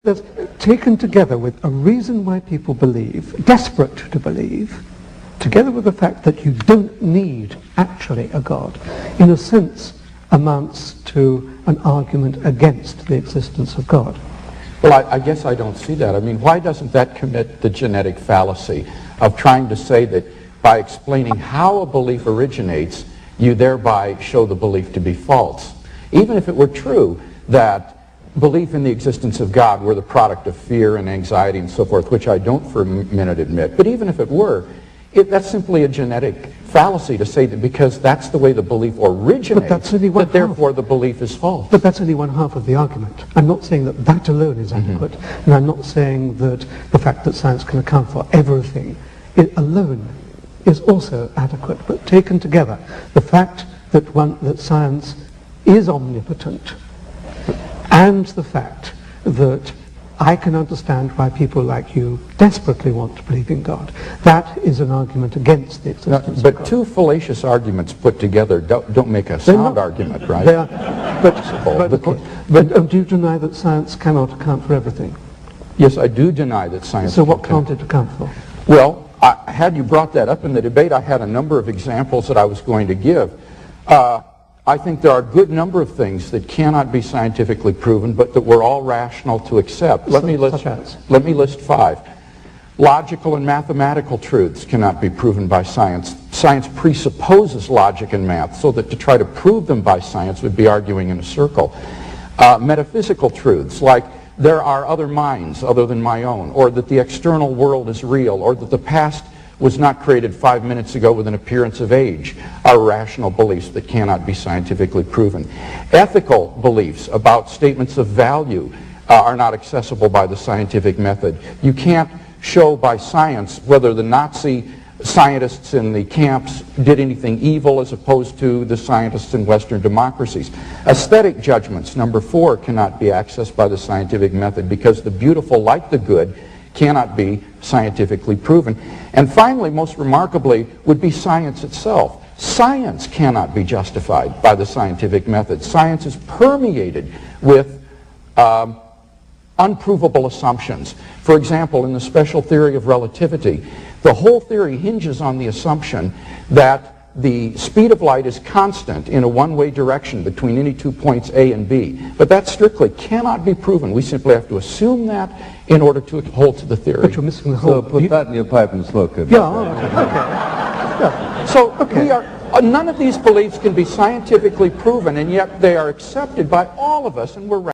that taken together with a reason why people believe, desperate to believe, together with the fact that you don't need actually a God, in a sense amounts to an argument against the existence of God. Well, I guess I don't see that. I mean, why doesn't that commit the genetic fallacy of trying to say that by explaining how a belief originates, you thereby show the belief to be false? Even if it were true that belief in the existence of God were the product of fear and anxiety and so forth, which I don't for a minute admit, but even if it were, that's simply a genetic fallacy to say that because that's the way the belief originates, that therefore the belief is false. But that's only one half of the argument. I'm not saying that that alone is adequate, and I'm not saying that the fact that science can account for everything it alone is also adequate. But taken together, the fact that science is omnipotent, and the fact that I can understand why people like you desperately want to believe in God. That is an argument against the existence of God. But two fallacious arguments put together don't make a sound argument, right? They are, but do you deny that science cannot account for everything? Yes, I do deny that science So what can't it account for? Well, had you brought that up in the debate, I had a number of examples that I was going to give. I think there are a good number of things that cannot be scientifically proven, but that we're all rational to accept. Let me list 5. Logical and mathematical truths cannot be proven by science. Science presupposes logic and math, so that to try to prove them by science would be arguing in a circle. Metaphysical truths, like there are other minds other than my own, or that the external world is real, or that the past was not created 5 minutes ago with an appearance of age, are rational beliefs that cannot be scientifically proven. Ethical beliefs about statements of value are not accessible by the scientific method. You can't show by science whether the Nazi scientists in the camps did anything evil as opposed to the scientists in Western democracies. Aesthetic judgments, number 4, cannot be accessed by the scientific method because the beautiful, like the good, cannot be scientifically proven. And finally, most remarkably, would be science itself. Science cannot be justified by the scientific method. Science is permeated with unprovable assumptions. For example, in the special theory of relativity, the whole theory hinges on the assumption that the speed of light is constant in a one-way direction between any 2 points A and B. But that strictly cannot be proven. We simply have to assume that in order to hold to the theory. But you're missing the whole... So put that in your pipe and smoke it. Yeah, okay. Yeah. So we are... none of these beliefs can be scientifically proven, and yet they are accepted by all of us, and we're